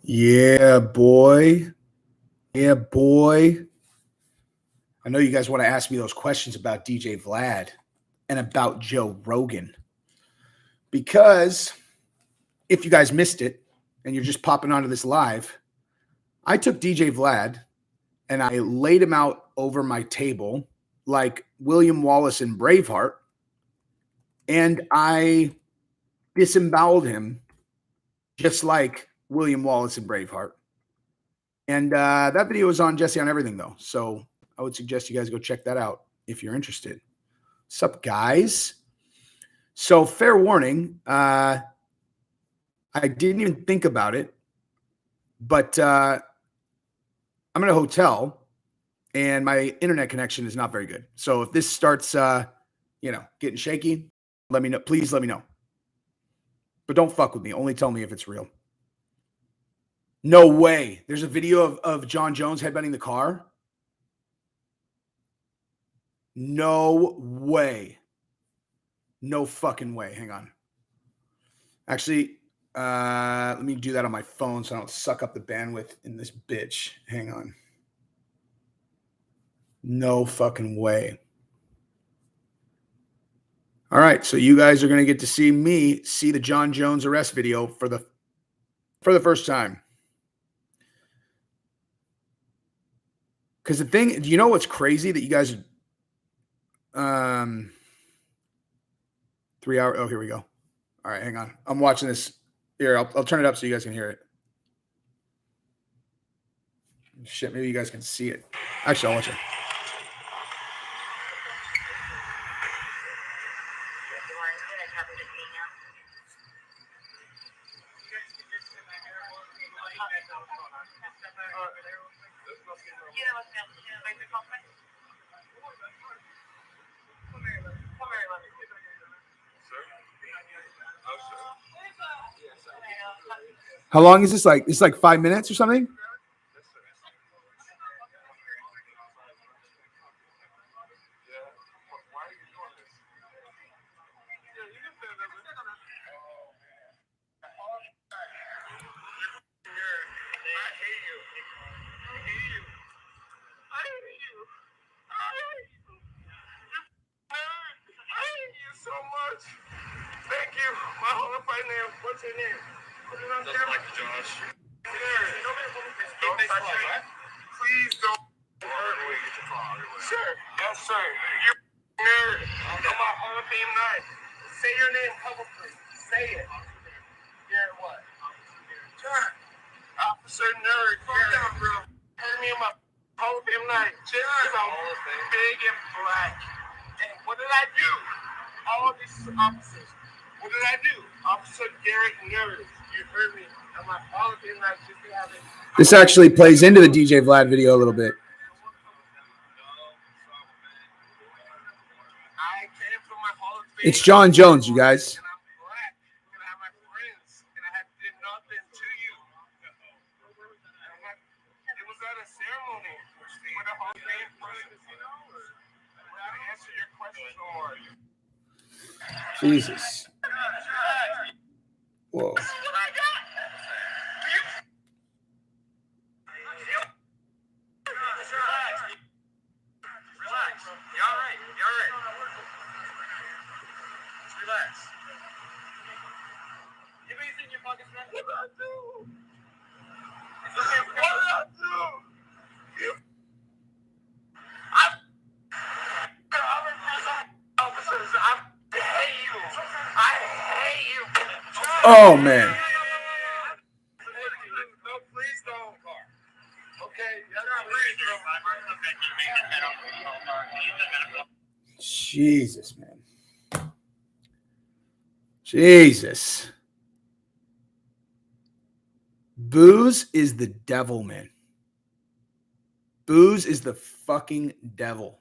Yeah, boy. Yeah, boy. I know you guys want to ask me those questions about DJ Vlad and about Joe Rogan. Because if you guys missed it and you're just popping onto this live, I took DJ Vlad and I laid him out over my table like William Wallace in Braveheart, and I disemboweled him just like William Wallace in Braveheart. And that video is on Jesse on Everything, though. So I would suggest you guys go check that out if you're interested. What's up, guys? So fair warning, I didn't even think about it, but I'm in a hotel and my internet connection is not very good. So if this starts, getting shaky, let me know. Please let me know. But don't fuck with me. Only tell me if it's real. No way. There's a video of John Jones headbutting the car. No way. No fucking way. Hang on. Actually, let me do that on my phone so I don't suck up the bandwidth in this bitch. Hang on. No fucking way. All right, so you guys are going to get to see me see the John Jones arrest video for the first time. Because the thing, you know what's crazy that you guys 3 hour. Oh, here we go. All right, hang on. I'm watching this. Here, I'll turn it up so you guys can hear it. Shit, maybe you guys can see it. Actually, I'll watch it. How long is this? Like, it's like 5 minutes or something? This actually plays into the DJ Vlad video a little bit. It's John Jones, you guys. Jesus. Whoa. Oh, man. Jesus, man. Jesus. Booze is the devil, man. Booze is the fucking devil.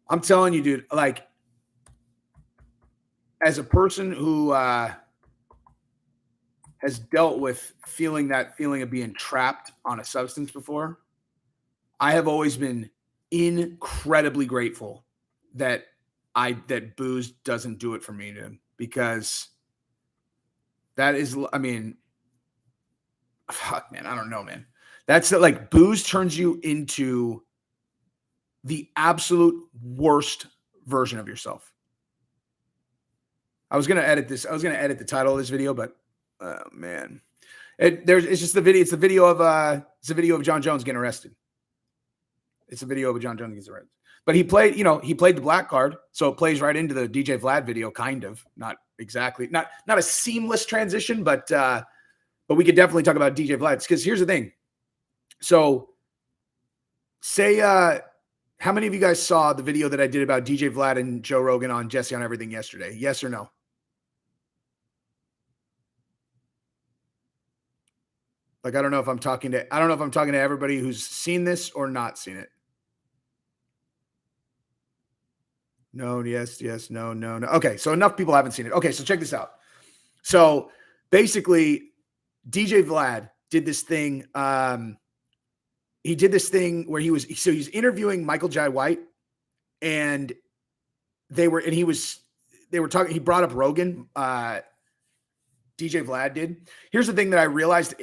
I'm telling you, dude, like, as a person who has dealt with that feeling of being trapped on a substance before, I have always been incredibly grateful that booze doesn't do it for me, dude, because that is, I mean, fuck, man, I don't know, man. That's like booze turns you into the absolute worst version of yourself. I was gonna edit this. I was gonna edit the title of this video, but man, it's just the video. It's a video of John Jones getting arrested. It's a video of John Jones getting arrested. But he played the black card, so it plays right into the DJ Vlad video, kind of, not exactly, not a seamless transition, but we could definitely talk about DJ Vlad, because here's the thing. So, say, how many of you guys saw the video that I did about DJ Vlad and Joe Rogan on Jesse on Everything yesterday? Yes or no? Like, I don't know if I'm talking to everybody who's seen this or not seen it. No, yes, no. Okay, so enough people haven't seen it. Okay, so check this out. So basically, DJ Vlad did this thing. He did this thing where he's interviewing Michael Jai White, and they were talking. He brought up Rogan. DJ Vlad did. Here's the thing that I realized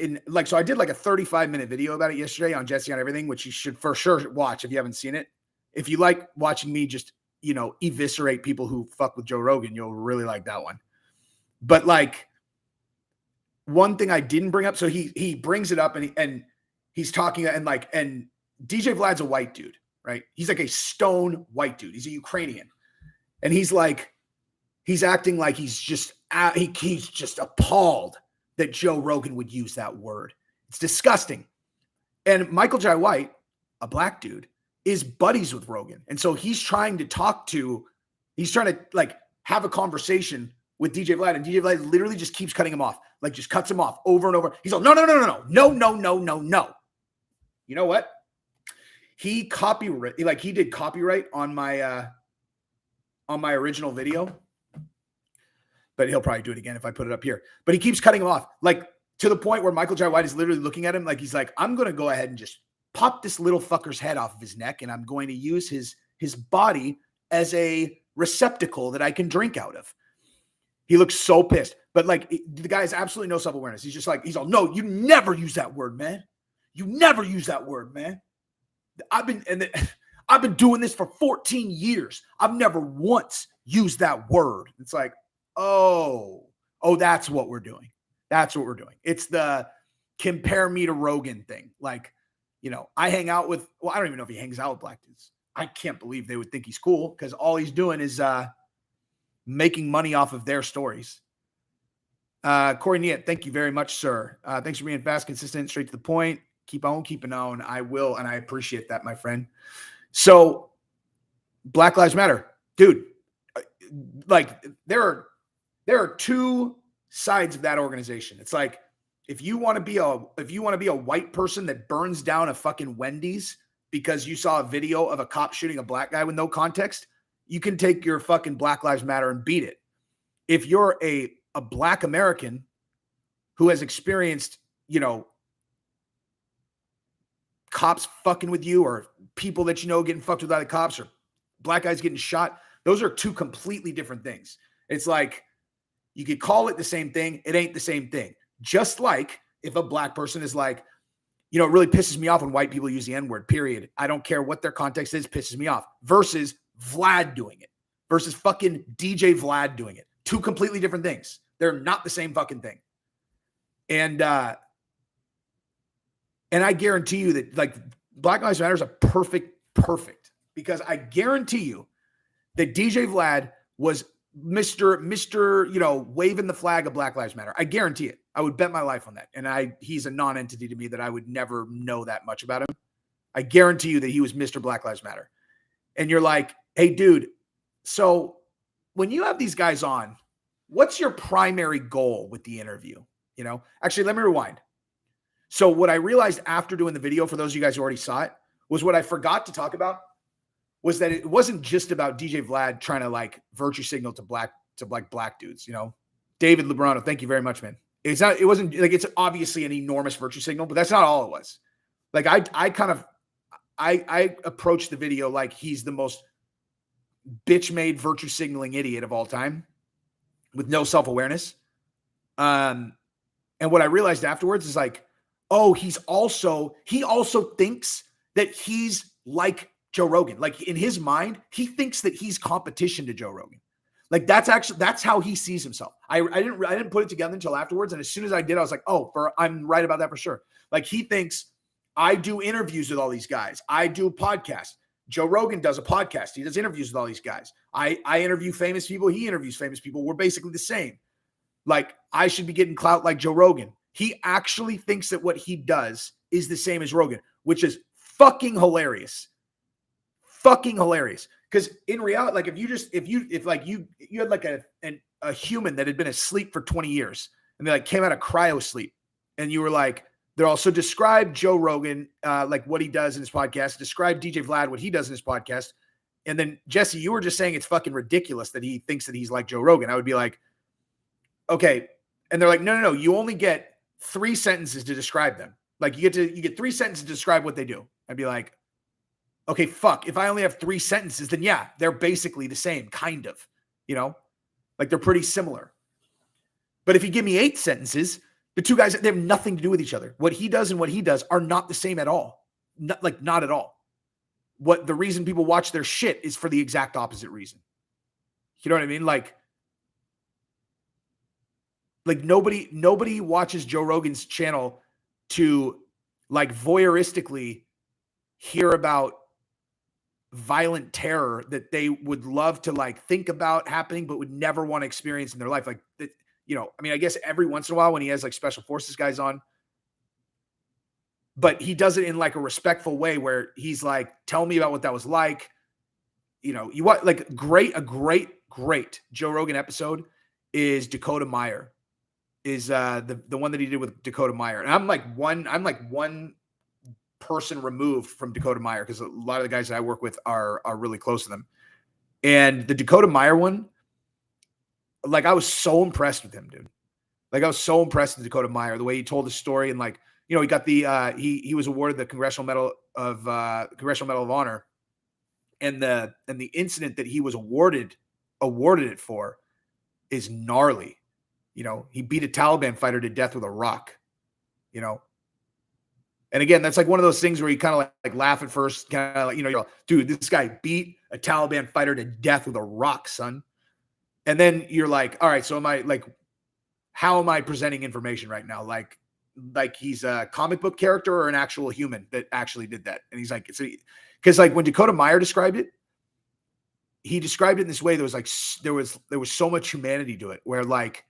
so I did like a 35-minute video about it yesterday on Jesse on Everything, which you should for sure watch if you haven't seen it. If you like watching me just, eviscerate people who fuck with Joe Rogan, you'll really like that one. But like, one thing I didn't bring up, so he brings it up and he's talking and DJ Vlad's a white dude, right? He's like a stone white dude. He's a Ukrainian. And he's acting like he's just appalled that Joe Rogan would use that word. It's disgusting. And Michael Jai White, a black dude, is buddies with Rogan. And so he's trying to have a conversation with DJ Vlad, and DJ Vlad literally just keeps cutting him off, just cuts him off over and over. He's like, no. You know what? He did copyright on my original video, but he'll probably do it again if I put it up here. But he keeps cutting him off, to the point where Michael Jai White is literally looking at him he's like, I'm going to go ahead and just pop this little fucker's head off of his neck, and I'm going to use his body as a receptacle that I can drink out of. He looks so pissed, but the guy has absolutely no self-awareness. He's just he's all, no, you never use that word, man. You never use that word, man. I've been doing this for 14 years. I've never once used that word. It's like, oh, that's what we're doing. That's what we're doing. It's the compare me to Rogan thing. I hang out with, I don't even know if he hangs out with black dudes. I can't believe they would think he's cool, because all he's doing is making money off of their stories. Corey Niet, thank you very much, sir. Thanks for being fast, consistent, straight to the point. Keep on keeping on. I will, and I appreciate that, my friend. So, Black Lives Matter, dude. There are two sides of that organization. It's like, if you want to be a white person that burns down a fucking Wendy's because you saw a video of a cop shooting a black guy with no context, you can take your fucking Black Lives Matter and beat it. If you're a black American who has experienced, cops fucking with you, or people that getting fucked with by the cops, or black guys getting shot, those are two completely different things. It's like, you could call it the same thing. It ain't the same thing. Just like if a black person is it really pisses me off when white people use the N-word, period. I don't care what their context is, pisses me off. Versus Vlad doing it. Versus fucking DJ Vlad doing it. Two completely different things. They're not the same fucking thing. And I guarantee you that Black Lives Matter is a perfect, because I guarantee you that DJ Vlad was Mr. waving the flag of Black Lives Matter. I guarantee it. I would bet my life on that. And he's a non-entity to me that I would never know that much about him. I guarantee you that he was Mr. Black Lives Matter. And you're like, hey, dude, so when you have these guys on, what's your primary goal with the interview? Actually, let me rewind. So what I realized after doing the video, for those of you guys who already saw it, was what I forgot to talk about was that it wasn't just about DJ Vlad trying to virtue signal to black dudes, David Lebrano, thank you very much, man. It's obviously an enormous virtue signal, but that's not all it was. I approached the video like he's the most bitch-made virtue signaling idiot of all time with no self-awareness. And what I realized afterwards is oh, he also thinks that he's like Joe Rogan. Like in his mind, he thinks that he's competition to Joe Rogan. Like that's how he sees himself. I didn't put it together until afterwards. And as soon as I did, I was like, oh, I'm right about that for sure. Like he thinks I do interviews with all these guys. I do a podcast. Joe Rogan does a podcast. He does interviews with all these guys. I interview famous people. He interviews famous people. We're basically the same. Like I should be getting clout like Joe Rogan. He actually thinks that what he does is the same as Rogan, which is fucking hilarious. Fucking hilarious. Because in reality, like if you had like a human that had been asleep for 20 years and they like came out of cryo sleep and you were like, they're also describe Joe Rogan, like what he does in his podcast, describe DJ Vlad, what he does in his podcast. And then Jesse, you were just saying it's fucking ridiculous that he thinks that he's like Joe Rogan. I would be like, okay. And they're like, no, you only get 3 sentences to describe them. Like you get 3 sentences to describe what they do. I'd be like, okay, fuck. If I only have 3 sentences, then yeah, they're basically the same, kind of, like they're pretty similar. But if you give me 8 sentences, the 2 guys, they have nothing to do with each other. What he does and what he does are not the same at all. Not at all. What the reason people watch their shit is for the exact opposite reason. You know what I mean? Like nobody watches Joe Rogan's channel to like voyeuristically hear about violent terror that they would love to like think about happening, but would never want to experience in their life. Like that, I mean, I guess every once in a while when he has like special forces guys on, but he does it in like a respectful way where he's like, tell me about what that was like. You want like a great Joe Rogan episode is Dakota Meyer is the one that he did with Dakota Meyer. And I'm like one person removed from Dakota Meyer because a lot of the guys that I work with are really close to them. And the Dakota Meyer one, like I was so impressed with him, dude. Like I was so impressed with Dakota Meyer, the way he told the story. And like, he got the he was awarded the Congressional Medal of Honor. And the incident that he was awarded it for is gnarly. He beat a Taliban fighter to death with a rock. And again, that's like one of those things where you kind of like laugh at first, kind of like, you're like, dude, this guy beat a Taliban fighter to death with a rock, son. And then you're like, all right, so how am I presenting information right now? Like he's a comic book character or an actual human that actually did that. And he's like, because like when Dakota Meyer described it, he described it in this way. There was like, there was so much humanity to it where like,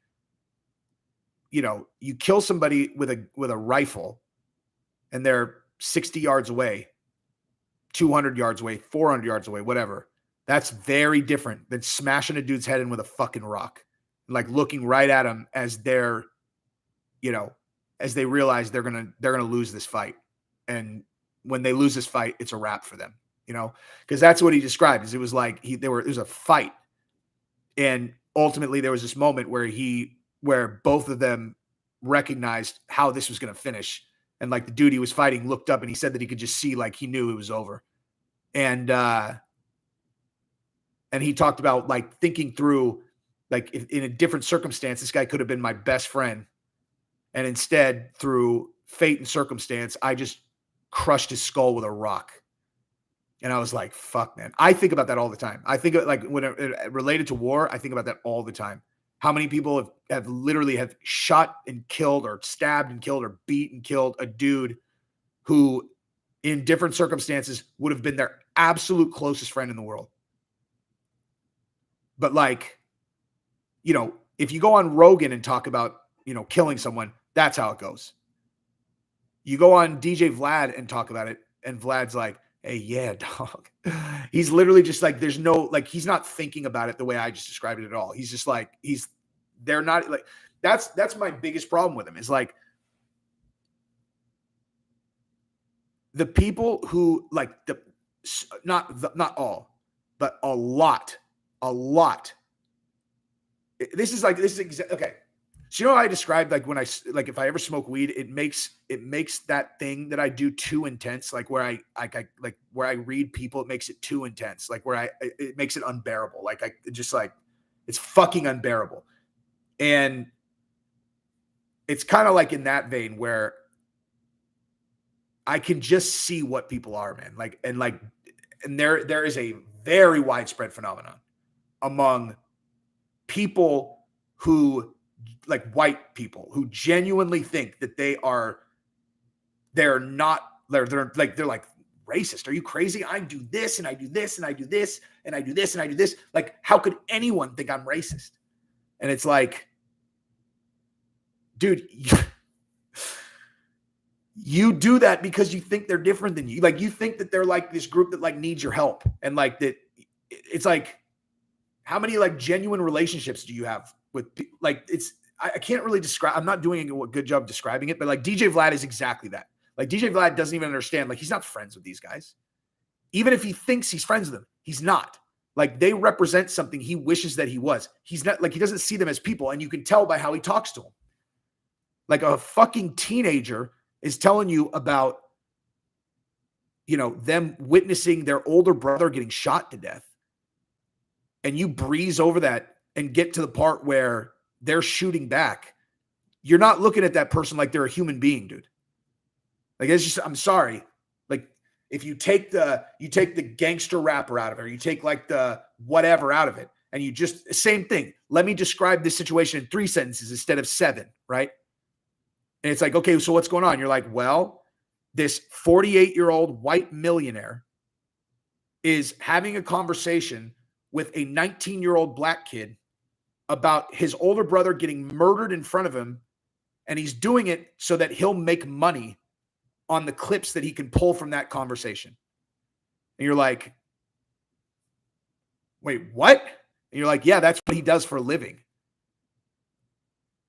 you kill somebody with a rifle and they're 60 yards away, 200 yards away, 400 yards away, whatever. That's very different than smashing a dude's head in with a fucking rock. Like looking right at him as they're, as they realize they're going to lose this fight. And when they lose this fight, it's a wrap for them, because that's what he described. Is it was like it was a fight. And ultimately there was this moment where both of them recognized how this was going to finish. And like the dude he was fighting looked up and he said that he could just see, like he knew it was over. And he talked about like thinking through, like if in a different circumstance, this guy could have been my best friend. And instead, through fate and circumstance, I just crushed his skull with a rock. And I was like, fuck, man. I think about that all the time. I think like when it related to war, I think about that all the time. How many people have literally shot and killed or stabbed and killed or beat and killed a dude who in different circumstances would have been their absolute closest friend in the world. But like, if you go on Rogan and talk about, killing someone, that's how it goes. You go on DJ Vlad and talk about it, and Vlad's like, hey, yeah, dog. He's literally just like, there's no, like, he's not thinking about it the way I just described it at all. He's just like, they're not like, that's my biggest problem with him is like the people who like not all, but a lot. Okay. So how I described like when if I ever smoke weed, it makes that thing that I do too intense. Like where where I read people, it makes it too intense. Like it makes it unbearable. Like it's fucking unbearable. And it's kind of like in that vein where I can just see what people are, man. And there is a very widespread phenomenon among people who, like white people, who genuinely think that they're not, they're like racist. Are you crazy? I do this and I do this and I do this and I do this and I do this. Like, how could anyone think I'm racist? And it's like, dude, you do that because you think they're different than you. Like, you think that they're like this group that like needs your help. And like that, it's like, how many like genuine relationships do you have with people? Like, I can't really describe, I'm not doing a good job describing it, but like DJ Vlad is exactly that. Like DJ Vlad doesn't even understand. Like, he's not friends with these guys. Even if he thinks he's friends with them, he's not. Like, they represent something he wishes that he was. He's not, like, he doesn't see them as people. And you can tell by how he talks to them. Like, a fucking teenager is telling you about, you know, them witnessing their older brother getting shot to death. And you breeze over that and get to the part where they're shooting back. You're not looking at that person like they're a human being, dude. Like, it's just, I'm sorry. Like, if you take the gangster rapper out of it, or you take like the whatever out of it, and you just, same thing. Let me describe this situation in 3 sentences instead of 7, right? And it's like, okay, so what's going on? You're like, well, this 48-year-old white millionaire is having a conversation with a 19-year-old black kid about his older brother getting murdered in front of him, and he's doing it so that he'll make money on the clips that he can pull from that conversation. And you're like, wait, what? And you're like, yeah, that's what he does for a living.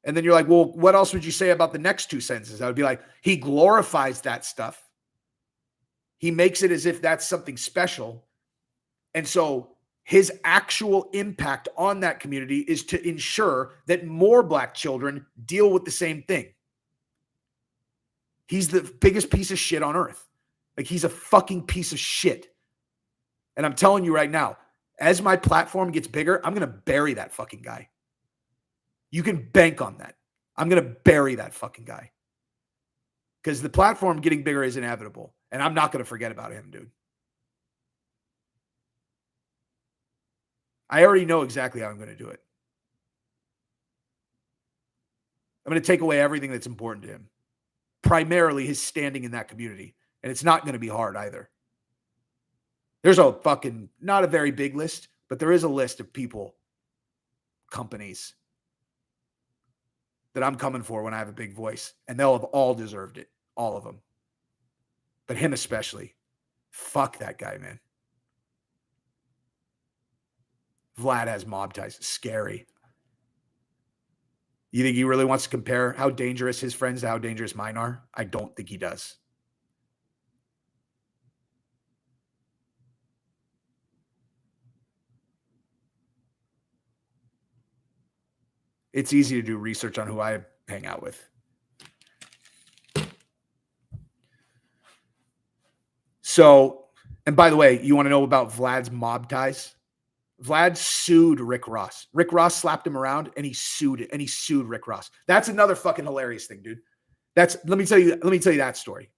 And then you're like, well, what else would you say about the next 2 sentences? I would be like, he glorifies that stuff. He makes it as if that's something special. And so his actual impact on that community is to ensure that more black children deal with the same thing. He's the biggest piece of shit on earth. Like, he's a fucking piece of shit. And I'm telling you right now, as my platform gets bigger, I'm going to bury that fucking guy. You can bank on that. I'm going to bury that fucking guy. Because the platform getting bigger is inevitable. And I'm not going to forget about him, dude. I already know exactly how I'm going to do it. I'm going to take away everything that's important to him. Primarily his standing in that community. And it's not going to be hard either. There's a fucking, not a very big list, but there is a list of people, companies that I'm coming for when I have a big voice. And they'll have all deserved it. All of them. But him especially. Fuck that guy, man. Vlad has mob ties. Scary. You think he really wants to compare how dangerous his friends to how dangerous mine are? I don't think he does. It's easy to do research on who I hang out with. So, and by the way, you want to know about Vlad's mob ties? Vlad sued Rick Ross. Rick Ross slapped him around and he sued Rick Ross. That's another fucking hilarious thing, dude. Let me tell you that story.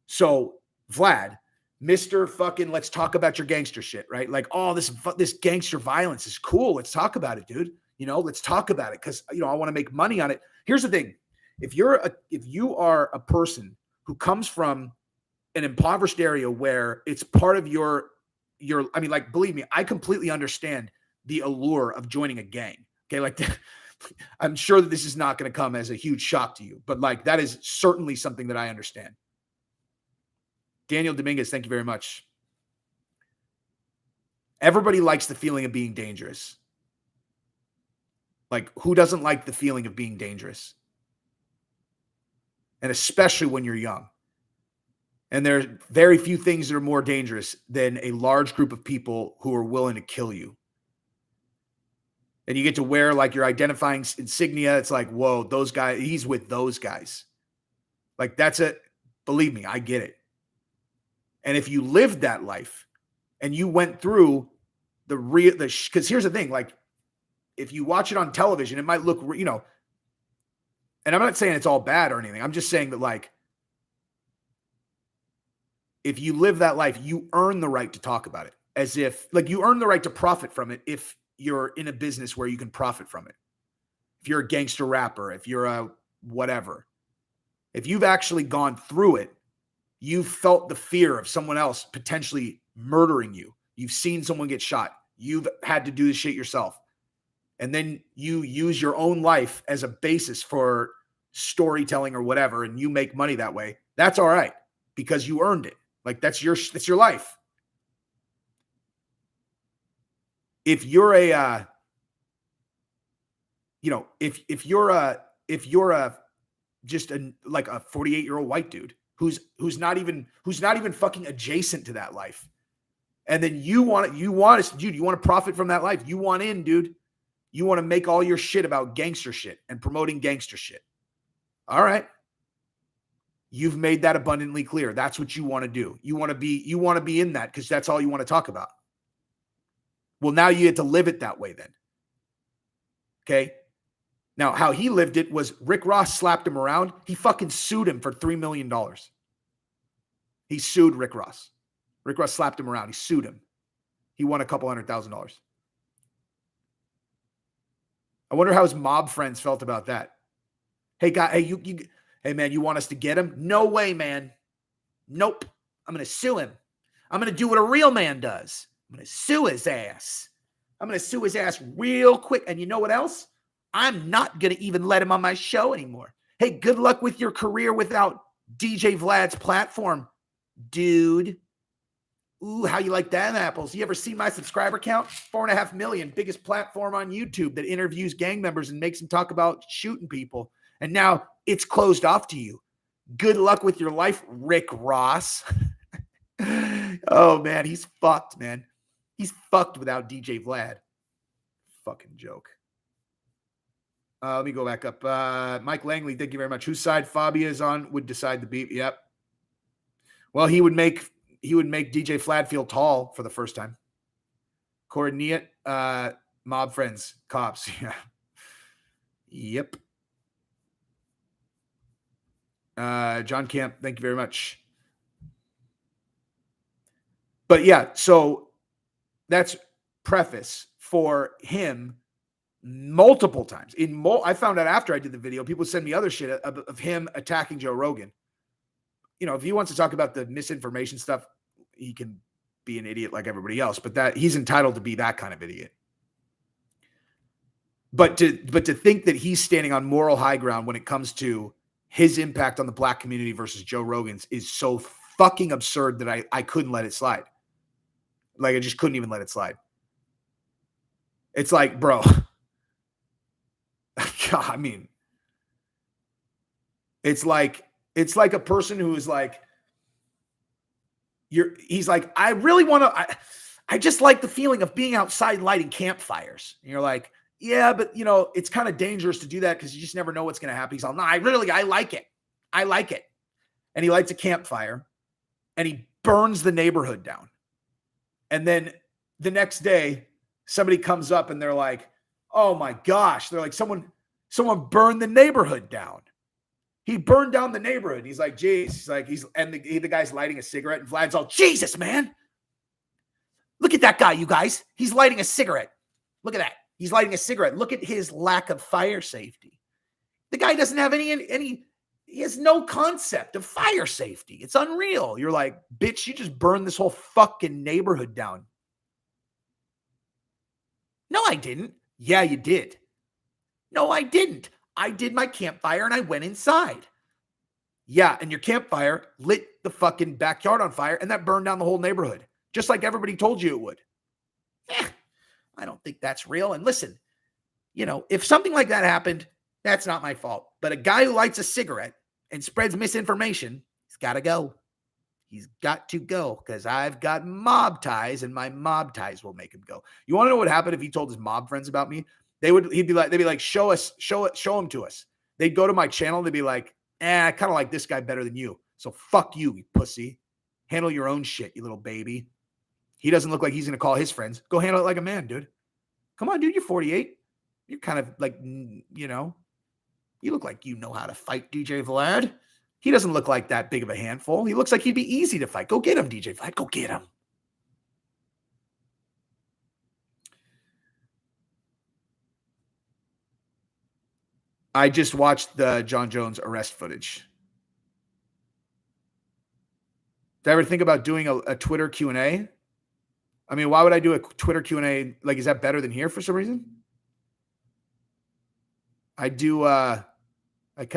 So Vlad, Mr. fucking, let's talk about your gangster shit, right? Like, oh, this gangster violence is cool. Let's talk about it, dude. You know, let's talk about it because, you know, I want to make money on it. Here's the thing. If you are a person who comes from an impoverished area where it's part of your, I mean, like, believe me, I completely understand the allure of joining a gang. Okay. Like, I'm sure that this is not going to come as a huge shock to you, but like, that is certainly something that I understand. Daniel Dominguez, thank you very much. Everybody likes the feeling of being dangerous. Like, who doesn't like the feeling of being dangerous? And especially when you're young. And there's very few things that are more dangerous than a large group of people who are willing to kill you. And you get to wear like your identifying insignia. It's like, whoa, those guys, he's with those guys. Like, that's it. Believe me, I get it. And if you lived that life and you went through because here's the thing, like, if you watch it on television, it might look, you know, and I'm not saying it's all bad or anything. I'm just saying that, like, if you live that life, you earn the right to talk about it, as if like you earn the right to profit from it if you're in a business where you can profit from it. If you're a gangster rapper, if you're a whatever, if you've actually gone through it, you've felt the fear of someone else potentially murdering you. You've seen someone get shot. You've had to do this shit yourself. And then you use your own life as a basis for storytelling or whatever, and you make money that way. That's all right because you earned it. Like that's your life. If you're a, if you're just like a 48-year-old white dude who's not even fucking adjacent to that life, and then you want to profit from that life. You want in, dude. You want to make all your shit about gangster shit and promoting gangster shit. All right. You've made that abundantly clear. That's what you want to do. You want to be in that because that's all you want to talk about. Well, now you get to live it that way then. Okay. Now, how he lived it was Rick Ross slapped him around. He fucking sued him for $3 million. He sued Rick Ross. Rick Ross slapped him around. He sued him. He won a couple $100,000. I wonder how his mob friends felt about that. Hey, guy, hey, man, you want us to get him? No way, man. Nope. I'm going to sue him. I'm going to do what a real man does. I'm going to sue his ass. I'm going to sue his ass real quick. And you know what else? I'm not going to even let him on my show anymore. Hey, good luck with your career without DJ Vlad's platform, dude. Ooh, how you like that, apples? You ever see my subscriber count? 4.5 million, biggest platform on YouTube that interviews gang members and makes them talk about shooting people. And now it's closed off to you. Good luck with your life, Rick Ross. Oh, man, he's fucked, man. He's fucked without DJ Vlad. Fucking joke. Let me go back up. Mike Langley, thank you very much. Whose side Fabia is on would decide the beat. Yep. Well, he would make DJ Vlad feel tall for the first time. Coordinate, mob friends, cops. Yeah. Yep. John Camp, thank you very much. But yeah, so that's preface for him multiple times. I found out after I did the video, people send me other shit of him attacking Joe Rogan. You know, if he wants to talk about the misinformation stuff, he can be an idiot like everybody else, but that he's entitled to be that kind of idiot. But to think that he's standing on moral high ground when it comes to his impact on the black community versus Joe Rogan's is so fucking absurd that I couldn't let it slide. Like, I just couldn't even let it slide. It's like, bro, God, I mean, it's like a person who is like, he's like, I really want to, I just like the feeling of being outside lighting campfires. And you're like, yeah, but you know, it's kind of dangerous to do that because you just never know what's going to happen. He's all, no, I like it. I like it. And he lights a campfire and he burns the neighborhood down. And then the next day, somebody comes up and they're like, oh my gosh. They're like, someone burned the neighborhood down. He burned down the neighborhood. He's like, geez. He's like, the guy's lighting a cigarette and Vlad's all, Jesus, man. Look at that guy, you guys. He's lighting a cigarette. Look at that. He's lighting a cigarette. Look at his lack of fire safety. The guy doesn't have he has no concept of fire safety. It's unreal. You're like, bitch, you just burned this whole fucking neighborhood down. No, I didn't. Yeah, you did. No, I didn't. I did my campfire and I went inside. Yeah, and your campfire lit the fucking backyard on fire and that burned down the whole neighborhood, just like everybody told you it would. I don't think that's real. And listen, you know, if something like that happened, that's not my fault. But a guy who lights a cigarette and spreads misinformation, he's got to go. He's got to go because I've got mob ties and my mob ties will make him go. You want to know what happened if he told his mob friends about me? They'd be like, show him to us. They'd go to my channel. They'd be like, I kind of like this guy better than you. So fuck you, you pussy. Handle your own shit, you little baby. He doesn't look like he's going to call his friends. Go handle it like a man, dude. Come on, dude. You're 48. You're kind of like, you know, you look like you know how to fight, DJ Vlad. He doesn't look like that big of a handful. He looks like he'd be easy to fight. Go get him, DJ Vlad. Go get him. I just watched the John Jones arrest footage. Did I ever think about doing a Twitter Q&A? I mean, why would I do a Twitter Q&A? Like, is that better than here for some reason? I kind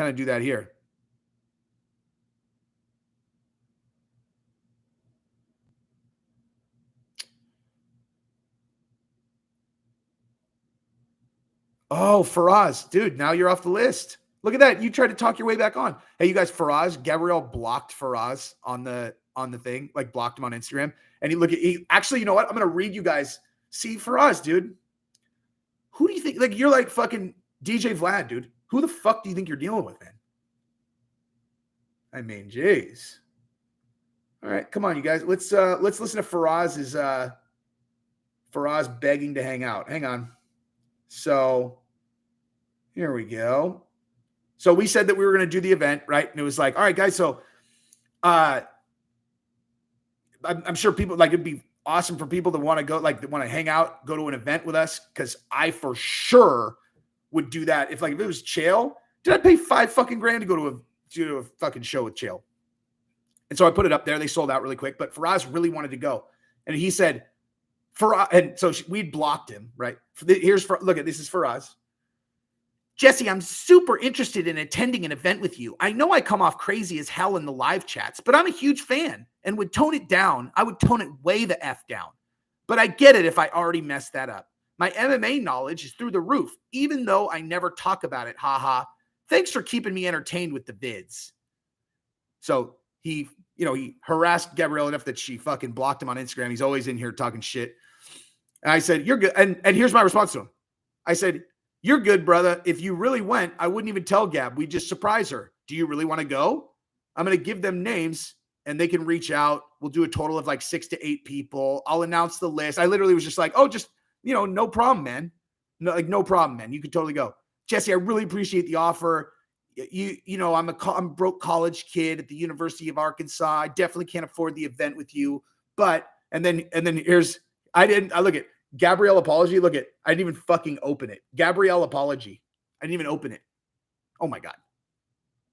of do that here. Oh, Faraz. Dude, now you're off the list. Look at that. You tried to talk your way back on. Hey, you guys, Faraz, Gabrielle blocked Faraz on the thing, like blocked him on Instagram. And he actually, you know what? I'm going to read you guys. See, Faraz, dude. Who do you think? Like, you're like fucking DJ Vlad, dude. Who the fuck do you think you're dealing with, man? I mean, jeez. All right, come on, you guys. Let's listen to Faraz's Faraz begging to hang out. Hang on. So here we go. So we said that we were going to do the event, right? And it was like, all right, guys. So I'm sure people like it'd be awesome for people that want to go, like that want to hang out, go to an event with us, because I for sure would do that. If it was Chael, did I pay $5 fucking grand to go to a fucking show with Chael? And so I put it up there. They sold out really quick, but Faraz really wanted to go, and he said, and so we'd blocked him, right? Look at this is Faraz. Jesse, I'm super interested in attending an event with you. I know I come off crazy as hell in the live chats, but I'm a huge fan and would tone it down. I would tone it way the F down. But I get it if I already messed that up. My MMA knowledge is through the roof, even though I never talk about it. Haha. Thanks for keeping me entertained with the vids. So he harassed Gabrielle enough that she fucking blocked him on Instagram. He's always in here talking shit. And I said, you're good. And here's my response to him. I said, you're good, brother. If you really went, I wouldn't even tell Gab. We'd just surprise her. Do you really want to go? I'm going to give them names and they can reach out. We'll do a total of like 6 to 8 people. I'll announce the list. I literally was just like, oh, just, no problem, man. No problem, man. You could totally go. Jesse, I really appreciate the offer. I'm a broke college kid at the University of Arkansas. I definitely can't afford the event with you. But, and then I look at Gabrielle apology. Look at, I didn't even fucking open it. Gabrielle apology. I didn't even open it. Oh my God.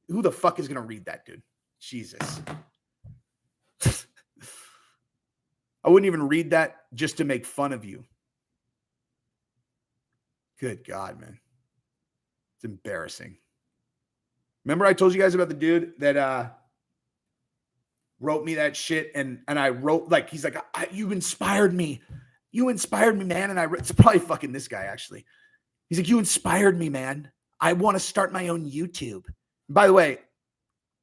Who the fuck is going to read that, dude? Jesus. I wouldn't even read that just to make fun of you. Good God, man. It's embarrassing. Remember I told you guys about the dude that wrote me that shit and I wrote, like, he's like, you inspired me. You inspired me, man. And it's probably fucking this guy, actually. He's like, you inspired me, man. I want to start my own YouTube. By the way,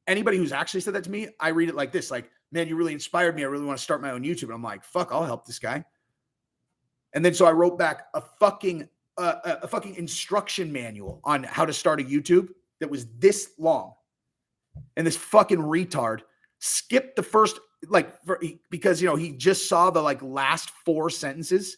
anybody who's actually said that to me, I read it like this, like, man, you really inspired me. I really want to start my own YouTube. And I'm like, fuck, I'll help this guy. And then so I wrote back a fucking instruction manual on how to start a YouTube that was this long. And this fucking retard skipped the first, because, he just saw the last 4 sentences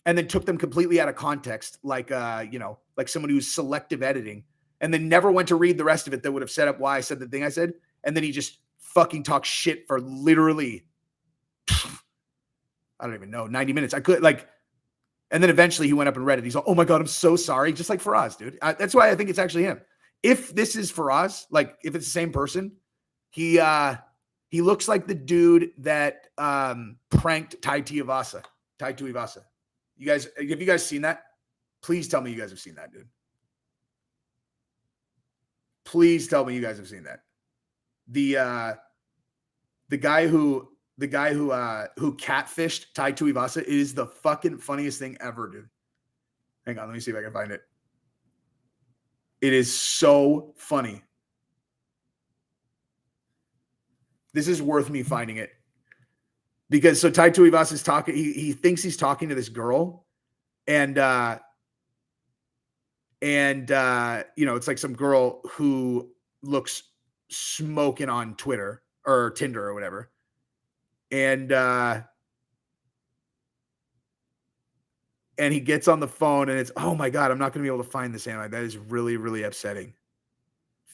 and then took them completely out of context. Like someone who's selective editing, and then never went to read the rest of it that would have set up why I said the thing I said. And then he just fucking talked shit for literally, I don't even know, 90 minutes. And then eventually he went up and read it. He's like, oh my God, I'm so sorry. Just like Faraz, dude. That's why I think it's actually him. If this is Faraz, if it's the same person, he looks like the dude that pranked Tai Tuivasa. You guys, have you guys seen that? Please tell me you guys have seen that, dude. Please tell me you guys have seen that. The guy who catfished Tai Tuivasa is the fucking funniest thing ever, dude. Hang on, let me see if I can find it. It is so funny. This is worth me finding it. Because Tai Tuivasa is talking, he thinks he's talking to this girl, and it's like some girl who looks smoking on Twitter or Tinder or whatever. And he gets on the phone and it's, oh my God, I'm not going to be able to find this anime. That is really, really upsetting.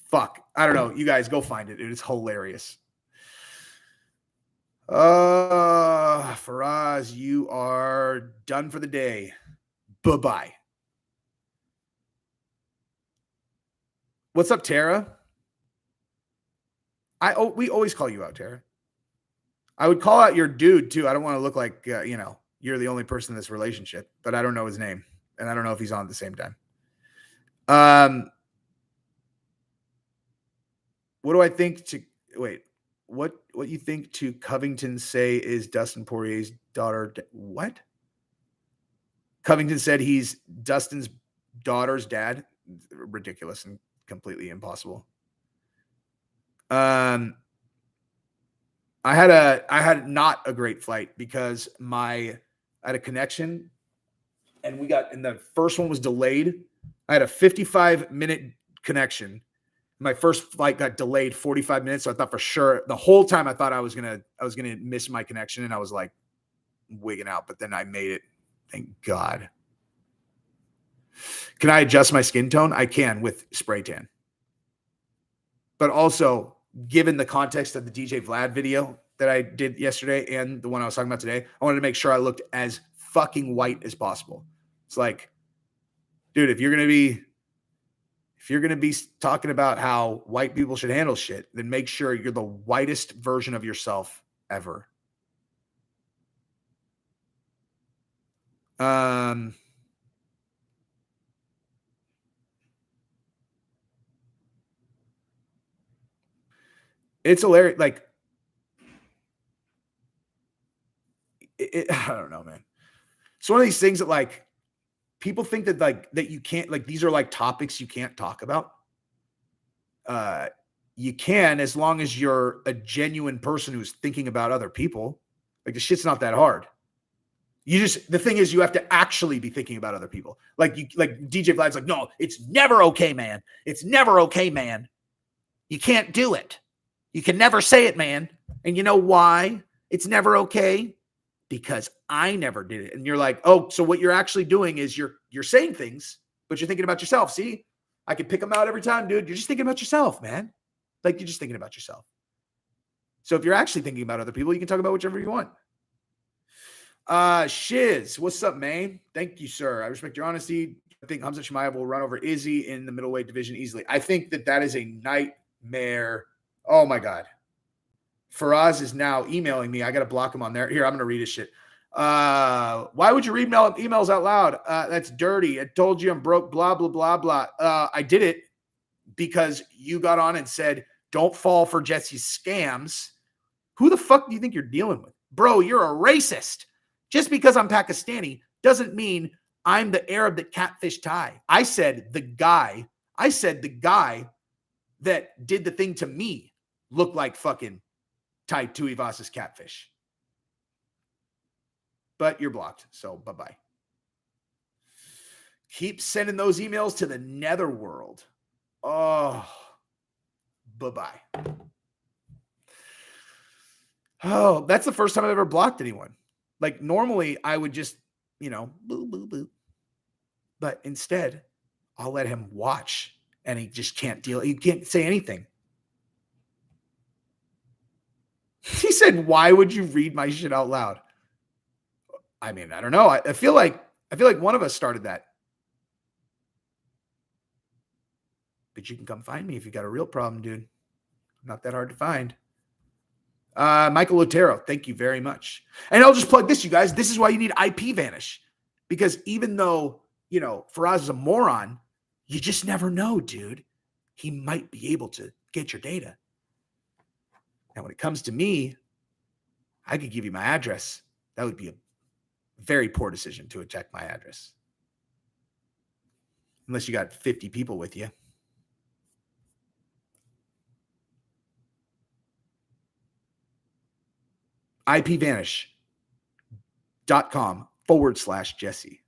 Fuck. I don't know. You guys go find it. It's hilarious. Faraz, you are done for the day. Bye-bye. What's up, Tara? We always call you out, Tara. I would call out your dude too. I don't want to look like you're the only person in this relationship, but I don't know his name, and I don't know if he's on at the same time. What do I think to wait? What you think to Covington say is Dustin Poirier's daughter? What? Covington said he's Dustin's daughter's dad. Ridiculous and completely impossible. I had not a great flight because I had a connection and the first one was delayed. I had a 55-minute connection. My first flight got delayed 45 minutes. So I thought for sure the whole time I thought I was going to miss my connection, and I was like wigging out, but then I made it. Thank God. Can I adjust my skin tone? I can with spray tan. But also, given the context of the DJ Vlad video that I did yesterday and the one I was talking about today, I wanted to make sure I looked as fucking white as possible. It's like, dude, if you're going to be talking about how white people should handle shit, then make sure you're the whitest version of yourself ever. It's hilarious. Like, I don't know, man. It's one of these things that like people think that that you can't, like, these are like topics you can't talk about. You can, as long as you're a genuine person who's thinking about other people. Like, the shit's not that hard. The thing is, you have to actually be thinking about other people. Like DJ Vlad's like, no, it's never okay, man. It's never okay, man. You can't do it. You can never say it, man. And you know why it's never okay? Because I never did it. And you're like, oh, so what you're actually doing is you're saying things, but you're thinking about yourself. See, I can pick them out every time, dude. You're just thinking about yourself, man. Like, you're just thinking about yourself. So if you're actually thinking about other people, you can talk about whichever you want. Shiz, what's up, man? Thank you, sir. I respect your honesty. I think Hamza Chimaev will run over Izzy in the middleweight division easily. I think that is a nightmare. Oh my God. Faraz is now emailing me. I got to block him on there. Here, I'm going to read his shit. Why would you read emails out loud? That's dirty. I told you I'm broke, blah, blah, blah, blah. I did it because you got on and said, don't fall for Jesse's scams. Who the fuck do you think you're dealing with? Bro, you're a racist. Just because I'm Pakistani doesn't mean I'm the Arab that catfished Ty. I said the guy that did the thing to me looked like fucking Ty Tuivas's catfish. But you're blocked, so bye-bye. Keep sending those emails to the netherworld. Oh, bye-bye. Oh, that's the first time I've ever blocked anyone. Like, normally I would just, boo, boo, boo. But instead, I'll let him watch, and he just can't deal. He can't say anything. He said, why would you read my shit out loud? I mean, I don't know. I feel like one of us started that. But you can come find me if you got a real problem, dude. Not that hard to find. Michael Otero, thank you very much. And I'll just plug this, you guys. This is why you need IP Vanish. Because even though, Faraz is a moron, you just never know, dude. He might be able to get your data. Now, when it comes to me, I could give you my address. That would be a very poor decision to check my address. Unless you got 50 people with you. IPVanish.com/Jesse.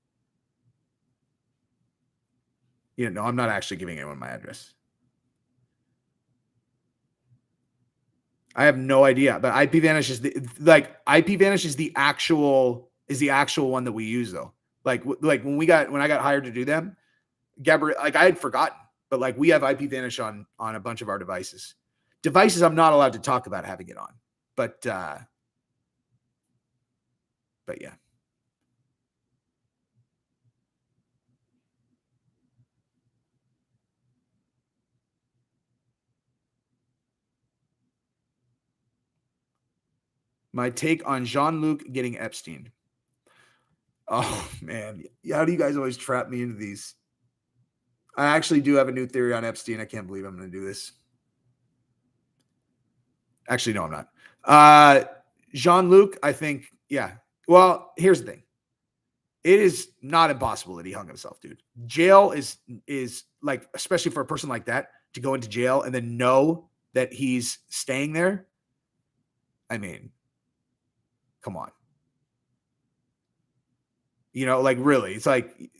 No, I'm not actually giving anyone my address. I have no idea, but IPVanish is IPVanish is the actual one that we use though. Like when I got hired to do them, Gabrielle, I had forgotten. But like we have IP Vanish on a bunch of our devices. Devices I'm not allowed to talk about having it on. But yeah. My take on Jean-Luc getting Epstein. Oh, man. How do you guys always trap me into these? I actually do have a new theory on Epstein. I can't believe I'm going to do this. Actually, no, I'm not. Jean-Luc, I think, yeah. Well, here's the thing. It is not impossible that he hung himself, dude. Jail is like, especially for a person like that, to go into jail and then know that he's staying there. I mean, come on. You know, like really, it's like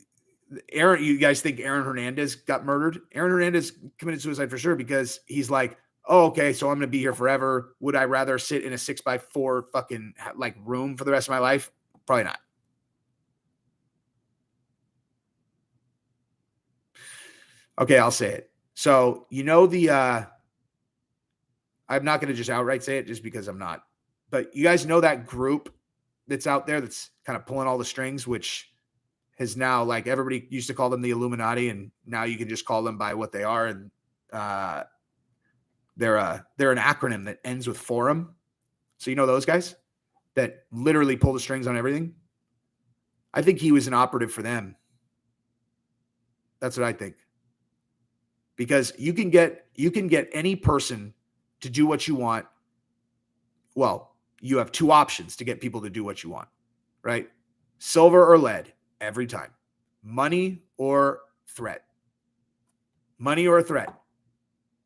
Aaron, you guys think Aaron Hernandez got murdered? Aaron Hernandez committed suicide for sure because he's like, oh, okay, so I'm going to be here forever. Would I rather sit in a 6x4 fucking like room for the rest of my life? Probably not. Okay, I'll say it. So, you know, I'm not going to just outright say it just because I'm not, but you guys know that group that's out there that's kind of pulling all the strings, which has now, like, everybody used to call them the Illuminati, and now you can just call them by what they are. And they're an acronym that ends with forum. So you know those guys that literally pull the strings on everything? I think he was an operative for them. That's what I think. Because you can get any person to do what you want. Well, you have two options to get people to do what you want, right? Silver or lead every time. Money or threat. Money or a threat.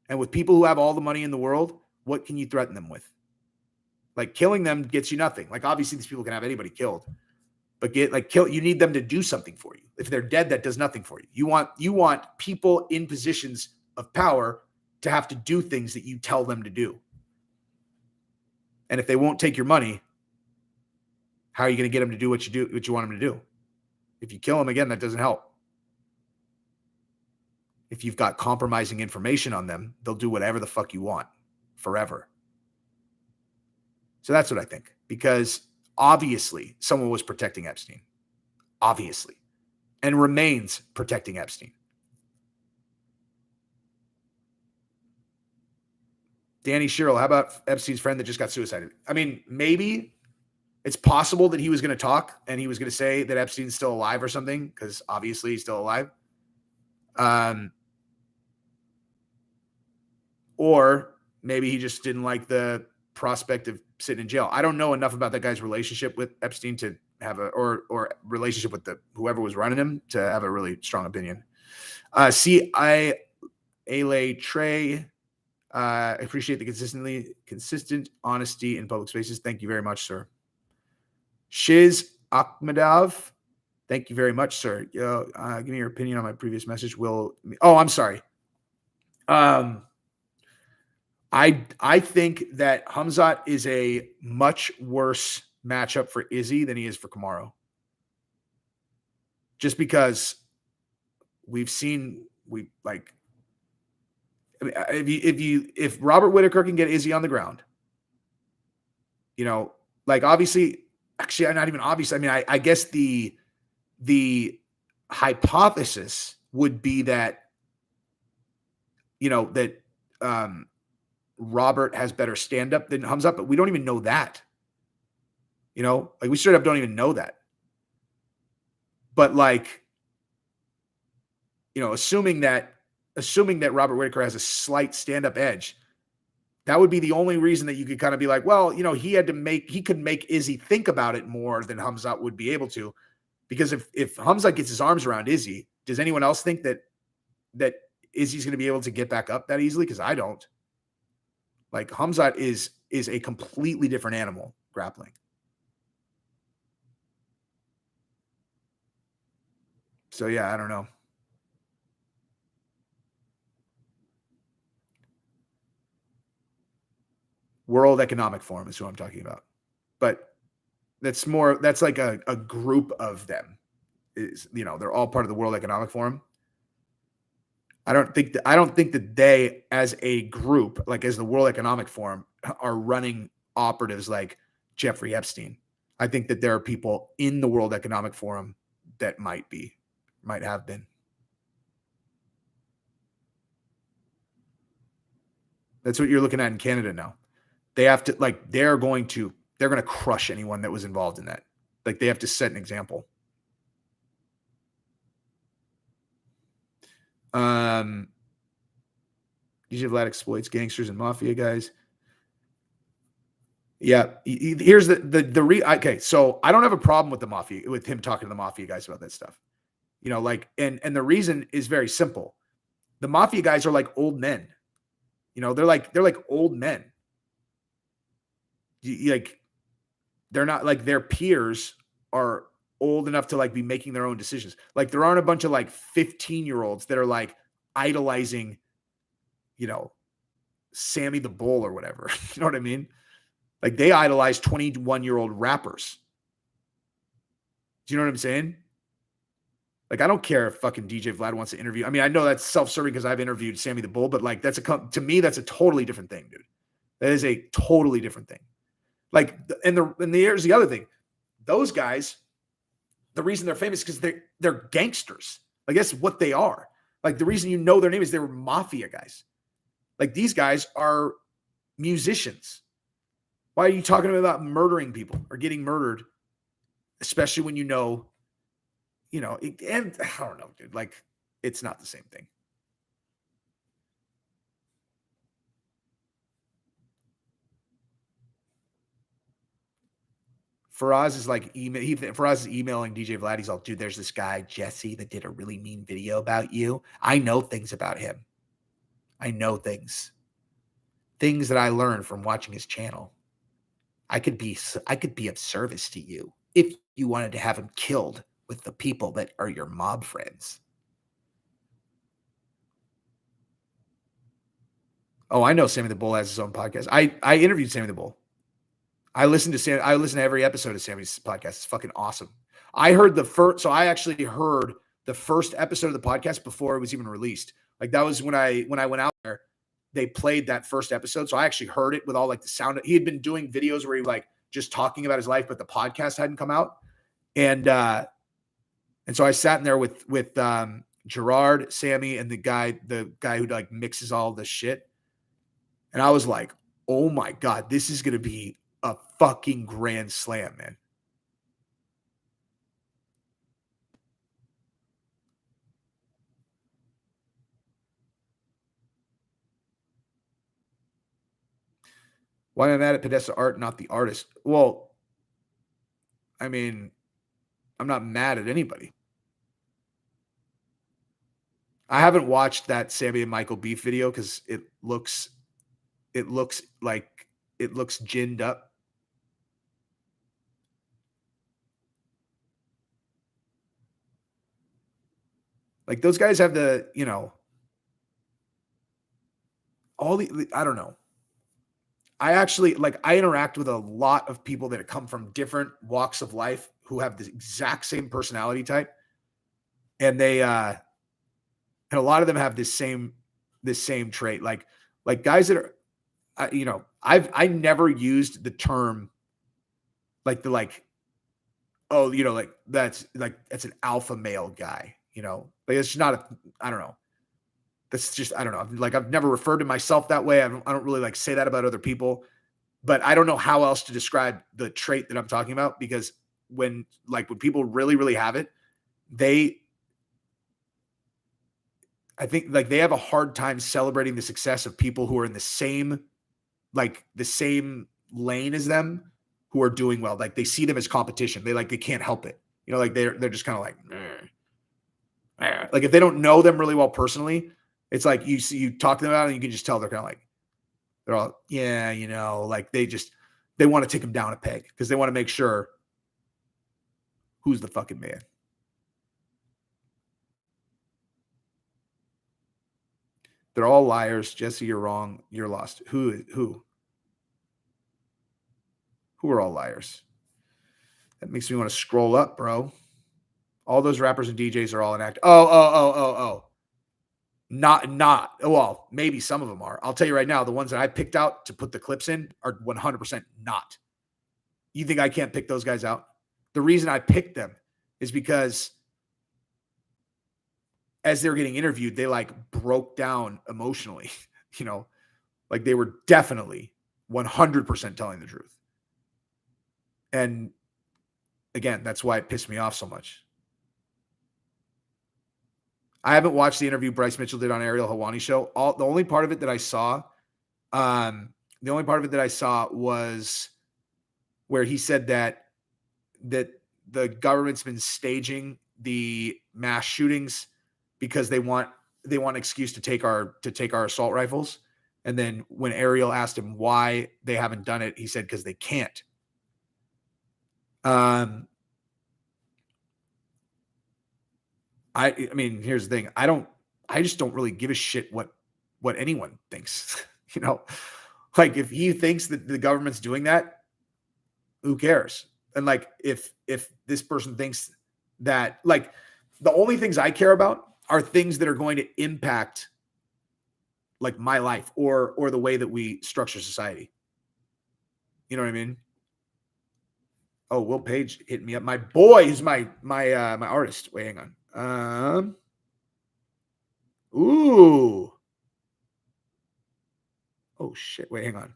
And with people who have all the money in the world, what can you threaten them with? Like killing them gets you nothing. Like obviously these people can have anybody killed, but you need them to do something for you. If they're dead, that does nothing for you. You want people in positions of power to have to do things that you tell them to do. And if they won't take your money, how are you going to get them to do what you want them to do? If you kill them again, that doesn't help. If you've got compromising information on them, they'll do whatever the fuck you want forever. So that's what I think, because obviously someone was protecting Epstein, obviously, and remains protecting Epstein. Danny Sherrill, how about Epstein's friend that just got suicided? I mean, maybe it's possible that he was going to talk and he was going to say that Epstein's still alive or something, because obviously he's still alive. Or maybe he just didn't like the prospect of sitting in jail. I don't know enough about that guy's relationship with Epstein to have or relationship with whoever was running him to have a really strong opinion. Ale Trey, I appreciate the consistent honesty in public spaces. Thank you very much, sir. Shiz Akhmedov, thank you very much, sir. Give me your opinion on my previous message. I'm sorry. I think that Khamzat is a much worse matchup for Izzy than he is for Kamaru. Just because if Robert Whittaker can get Izzy on the ground, you know, like obviously, actually not even obvious. I mean, I guess the hypothesis would be that, you know, that Robert has better stand-up than Khamzat, but we don't even know that. You know, like we straight up don't even know that. But like, you know, assuming that Robert Whittaker has a slight stand-up edge, that would be the only reason that you could kind of be like, well, you know, he could make Izzy think about it more than Khamzat would be able to. Because if Khamzat gets his arms around Izzy, does anyone else think that Izzy's going to be able to get back up that easily? Because I don't. Like Khamzat is a completely different animal grappling. So yeah, I don't know. World Economic Forum is who I'm talking about. But that's like a group of them. Is, you know, they're all part of the World Economic Forum. I don't think that they, as a group, like as the World Economic Forum, are running operatives like Jeffrey Epstein. I think that there are people in the World Economic Forum that might have been. That's what you're looking at in Canada now. They have to they're going to crush anyone that was involved in that. Like they have to set an example. DJ Vlad exploits gangsters and mafia guys. Yeah, here's okay. So I don't have a problem with him talking to the mafia guys about that stuff. And the reason is very simple. The mafia guys are like old men. They're like old men. They're not like their peers are old enough to be making their own decisions. Like there aren't a bunch of 15-year-olds that are idolizing, Sammy the Bull or whatever. You know what I mean? Like they idolize 21-year-old rappers. Do you know what I'm saying? Like, I don't care if fucking DJ Vlad wants to interview. I mean, I know that's self-serving because I've interviewed Sammy the Bull, but to me, that's a totally different thing, dude. That is a totally different thing. Here's the other thing. Those guys, the reason they're famous is because they're gangsters. Like that's what they are. Like the reason you know their name is they were mafia guys. Like these guys are musicians. Why are you talking about murdering people or getting murdered? Especially when and I don't know, dude, it's not the same thing. Faraz is Faraz is emailing DJ Vlad. He's all, dude, there's this guy, Jesse, that did a really mean video about you. I know things about him. I know things that I learned from watching his channel. I could be of service to you if you wanted to have him killed with the people that are your mob friends. Oh, I know Sammy the Bull has his own podcast. I interviewed Sammy the Bull. I listen to every episode of Sammy's podcast. It's fucking awesome. I actually heard the first episode of the podcast before it was even released. Like that was when I went out there, they played that first episode. So I actually heard it with all the sound. He had been doing videos where he just talking about his life, but the podcast hadn't come out. And so I sat in there with Gerard, Sammy, and the guy who mixes all this shit. And I was like, oh my God, this is going to be a fucking grand slam, man. Why am I mad at Podesta art, not the artist? Well, I mean, I'm not mad at anybody. I haven't watched that Sammy and Michael Beef video because it looks ginned up. Like those guys have I don't know. I actually I interact with a lot of people that come from different walks of life who have the exact same personality type. And they and a lot of them have this same trait. Like guys that are I never used the term that's an alpha male guy, it's not I don't know. That's just, I don't know. I've never referred to myself that way. I don't really say that about other people, but I don't know how else to describe the trait that I'm talking about, because when people really, really have it, I think they have a hard time celebrating the success of people who are in the same lane as them, who are doing well. They see them as competition. They can't help it. They're just kind of if they don't know them really well personally, it's you talk to them about it and you can just tell they're kind of they're all, yeah, they want to take them down a peg because they want to make sure who's the fucking man. They're all liars. Jesse, you're wrong. You're lost. Who are all liars? That makes me want to scroll up, bro. All those rappers and DJs are all in act. Oh. Well, maybe some of them are. I'll tell you right now, the ones that I picked out to put the clips in are 100% not. You think I can't pick those guys out? The reason I picked them is because as they're getting interviewed, they like broke down emotionally, like they were definitely 100% telling the truth. And again, that's why it pissed me off so much. I haven't watched the interview Bryce Mitchell did on Ariel Helwani's show. The only part of it that I saw was where he said that the government's been staging the mass shootings because they want an excuse to take our assault rifles. And then when Ariel asked him why they haven't done it, he said because they can't. I mean, here's the thing. I just don't really give a shit what anyone thinks, like if he thinks that the government's doing that, who cares? And like, if this person thinks that, like, the only things I care about are things that are going to impact like my life or the way that we structure society. You know what I mean? Oh, Will Page hit me up. My boy is my artist. Wait, hang on. Ooh. Oh shit. Wait, hang on.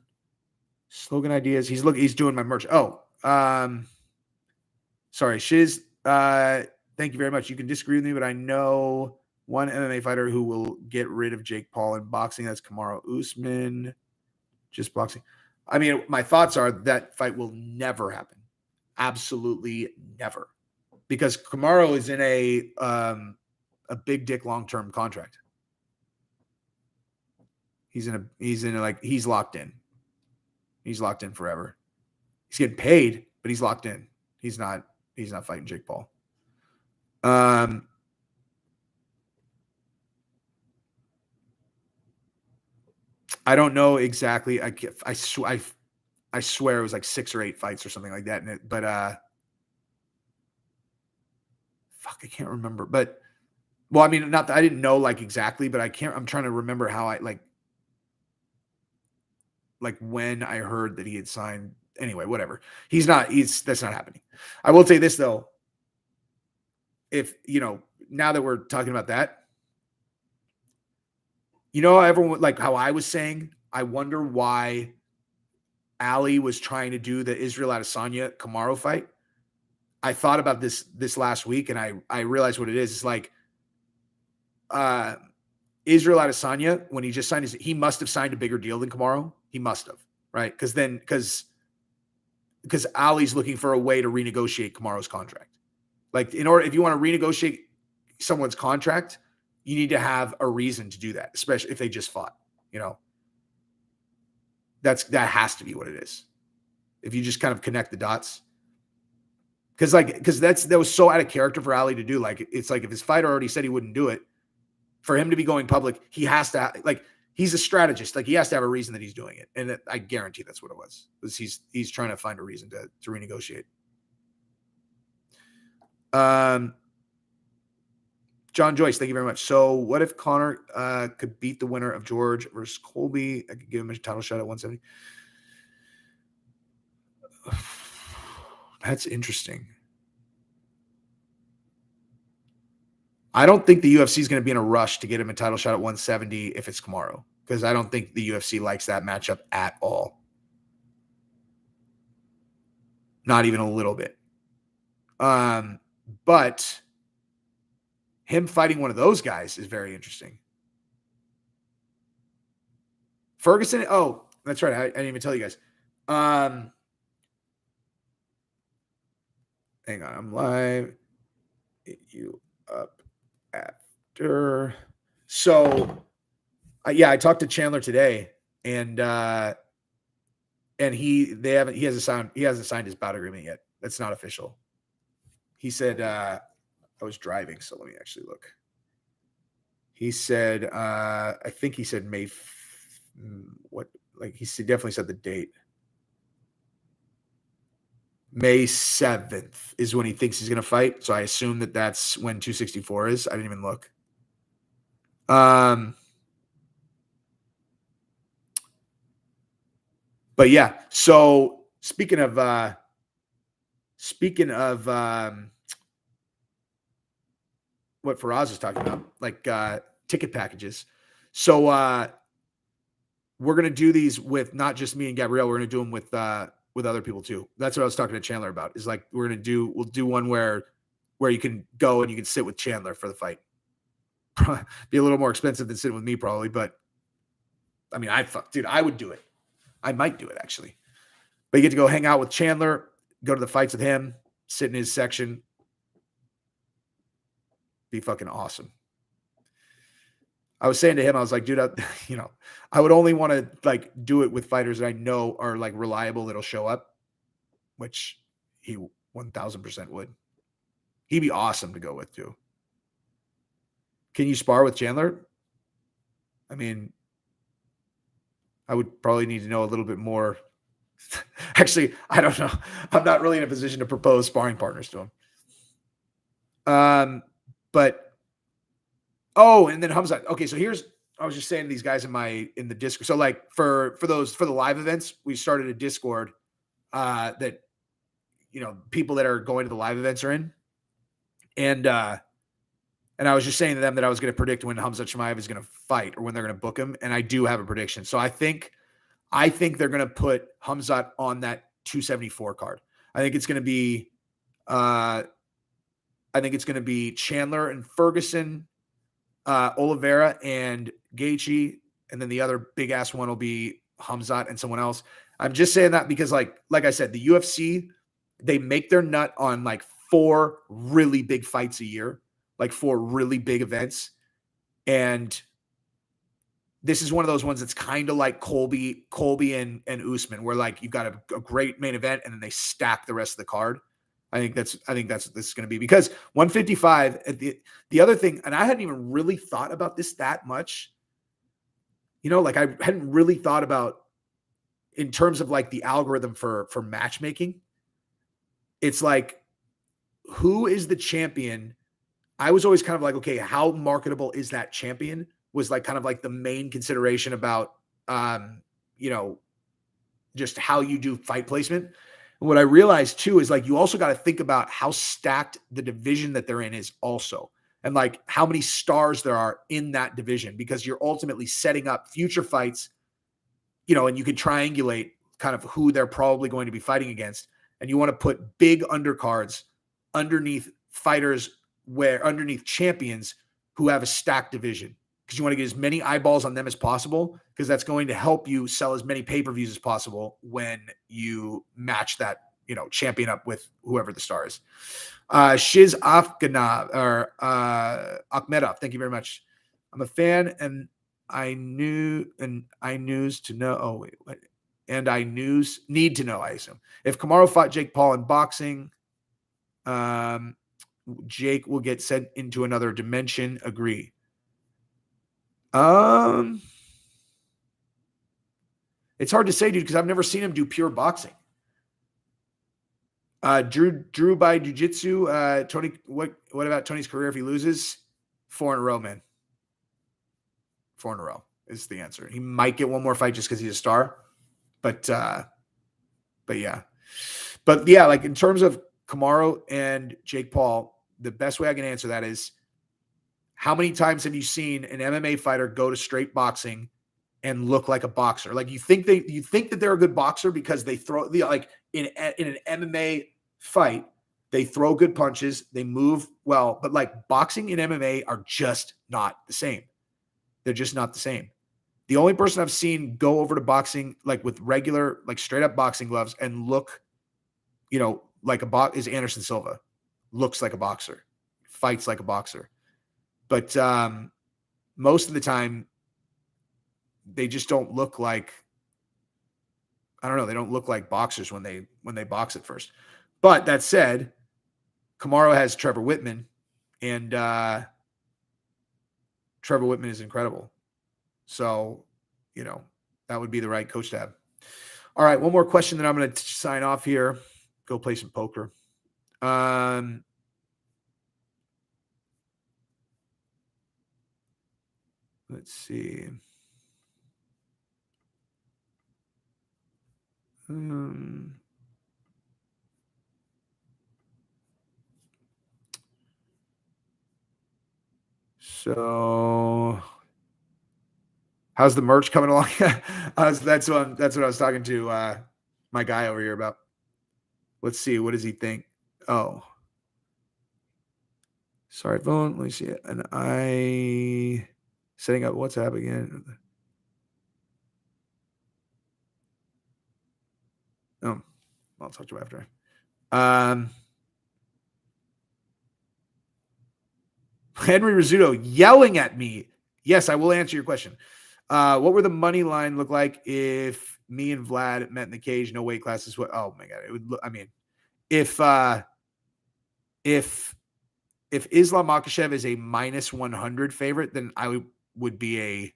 Slogan ideas. He's doing my merch. Oh, sorry. Shiz. Thank you very much. You can disagree with me, but I know one MMA fighter who will get rid of Jake Paul in boxing. That's Kamaru Usman. Just boxing. I mean, my thoughts are that fight will never happen. Absolutely never. Because Kamaru is in a big dick long-term contract. He's locked in. He's locked in forever. He's getting paid, but he's locked in. He's not fighting Jake Paul. I don't know exactly. I swear it was like 6 or 8 fights or something like that. But fuck, I can't remember. But well, I mean, not that I didn't know like exactly, but I'm trying to remember how I like when I heard that he had signed. Anyway, whatever. That's not happening. I will say this though. If now that we're talking about that, everyone, like how I was saying, I wonder why Ali was trying to do the Israel Adesanya Kamaru fight. I thought about this last week, and I realized what it is. It's like Israel Adesanya, when he just signed he must have signed a bigger deal than Kamaru. He must have, right? Because Ali's looking for a way to renegotiate Kamaru's contract. Like if you want to renegotiate someone's contract, you need to have a reason to do that, especially if they just fought. That has to be what it is. If you just kind of connect the dots, because that was so out of character for Ali to do. Like it's like if his fighter already said he wouldn't do it, for him to be going public, he has to he's a strategist. Like he has to have a reason that he's doing it, and I guarantee that's what it was. He's trying to find a reason to renegotiate. John Joyce, thank you very much. So what if Conor could beat the winner of George versus Colby? I could give him a title shot at 170. That's interesting. I don't think the UFC is going to be in a rush to get him a title shot at 170 if it's Kamaru, because I don't think the UFC likes that matchup at all. Not even a little bit. But him fighting one of those guys is very interesting. Ferguson. Oh, that's right. I didn't even tell you guys. Hang on. I'm live. Hit you up after. So, I talked to Chandler today, and he hasn't signed his bout agreement yet. That's not official. He said, I was driving, so let me actually look. He said, I think he said May. He definitely said the date. May 7th is when he thinks he's going to fight. So I assume that's when 264 is. I didn't even look. But yeah, so speaking of what Faraz is talking about, like ticket packages. So we're gonna do these with not just me and Gabrielle. We're gonna do them with other people too. That's what I was talking to Chandler about. Is like we'll do one where you can go and you can sit with Chandler for the fight. Be a little more expensive than sitting with me probably, but I mean, I would do it. I might do it actually. But you get to go hang out with Chandler, go to the fights with him, sit in his section. Be fucking awesome. I was saying to him, I was like, dude, I would only want to like do it with fighters that I know are like reliable that'll show up, which he 1000% would. He'd be awesome to go with too. Can you spar with Chandler? I mean, I would probably need to know a little bit more. Actually, I don't know. I'm not really in a position to propose sparring partners to him. But and then Hamzat. Okay, so I was just saying to these guys in the Discord. So like for the live events, we started a Discord that people that are going to the live events are in. And I was just saying to them that I was going to predict when Hamzat Chimaev is going to fight or when they're going to book him, and I do have a prediction. So I think they're going to put Hamzat on that 274 card. I think it's going to be Chandler and Ferguson, Oliveira and Gaethje, and then the other big ass one will be Hamzat and someone else. I'm just saying that because like I said, the UFC, they make their nut on like 4 really big fights a year, like 4 really big events. And this is one of those ones that's kind of like Colby and Usman, where like you've got a great main event and then they stack the rest of the card. I think that's what this is going to be, because 155. The other thing, and I hadn't even really thought about this that much. Like I hadn't really thought about in terms of like the algorithm for matchmaking. It's like, who is the champion? I was always kind of like, okay, how marketable is that champion? Was like kind of like the main consideration about, just how you do fight placement. And what I realized too is like, you also got to think about how stacked the division that they're in is also, and like how many stars there are in that division, because you're ultimately setting up future fights, and you can triangulate kind of who they're probably going to be fighting against. And you want to put big undercards underneath fighters, underneath champions who have a stacked division, because you want to get as many eyeballs on them as possible, because that's going to help you sell as many pay-per-views as possible when you match that, champion up with whoever the star is. Shiz Afganov or Akhmedov, thank you very much. I'm a fan, and I need to know, I assume, if Kamaru fought Jake Paul in boxing, Jake will get sent into another dimension. Agree. It's hard to say, dude, because I've never seen him do pure boxing. Drew by jiu-jitsu. Tony, what about Tony's career if he loses? 4 in a row, man. 4 in a row is the answer. He might get one more fight just because he's a star, but yeah. But yeah, like in terms of Kamaru and Jake Paul, the best way I can answer that is, how many times have you seen an MMA fighter go to straight boxing and look like a boxer? Like you think that they're a good boxer because they throw like in an MMA fight, they throw good punches, they move well, but like boxing and MMA are just not the same. They're just not the same. The only person I've seen go over to boxing like with regular, like straight up boxing gloves and look, like a is Anderson Silva. Looks like a boxer, fights like a boxer. But most of the time, they just don't look like, I don't know, they don't look like boxers when they box at first. But that said, Kamaru has Trevor Whitman, and Trevor Whitman is incredible. So, that would be the right coach to have. All right, one more question, then I'm going to sign off here. Go play some poker. All Let's see. So how's the merch coming along? That's what I was talking to my guy over here about. Let's see. What does he think? Oh, sorry, phone. Let me see it. And I setting up WhatsApp again. Oh, I'll talk to you after. Henry Rizzuto yelling at me. Yes, I will answer your question. What were the money line look like if me and Vlad met in the cage? No weight classes. What? Oh my god! It would. I mean, if Islam Makhachev is a minus 100 favorite, then I would be a.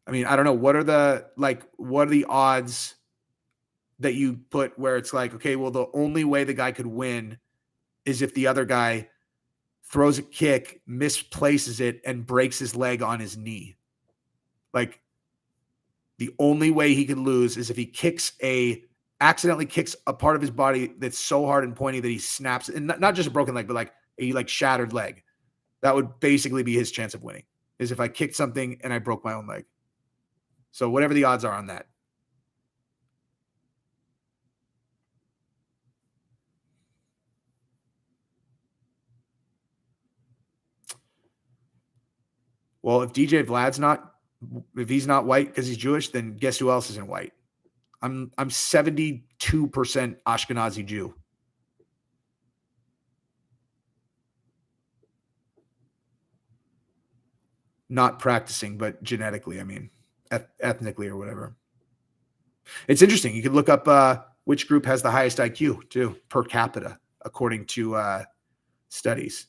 I mean, I don't know. What are the odds that you put where it's like, okay, well, the only way the guy could win is if the other guy throws a kick, misplaces it, and breaks his leg on his knee. Like, the only way he could lose is if he accidentally kicks a part of his body that's so hard and pointy that he snaps, and not just a broken leg, but like a shattered leg. That would basically be his chance of winning, is if I kicked something and I broke my own leg. So whatever the odds are on that. Well, if he's not white because he's Jewish, then guess who else isn't white? I'm 72% Ashkenazi Jew. Not practicing, but genetically, I mean, ethnically or whatever. It's interesting. You could look up which group has the highest IQ too, per capita, according to studies.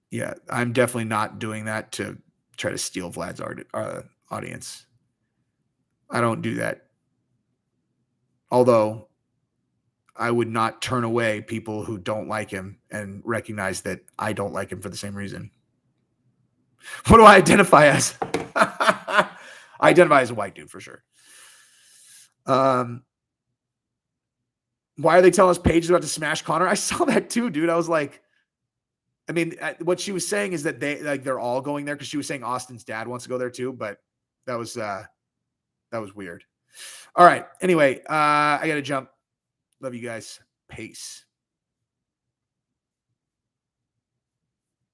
Yeah, I'm definitely not doing that to try to steal Vlad's audience. I don't do that. Although I would not turn away people who don't like him and recognize that I don't like him for the same reason. What do I identify as? I identify as a white dude for sure. Why are they telling us Paige is about to smash Connor? I saw that too, dude. I was like, I mean, what she was saying is that they're all going there because she was saying Austin's dad wants to go there too, but that was weird. All right. Anyway, I gotta jump. Love you guys. Peace.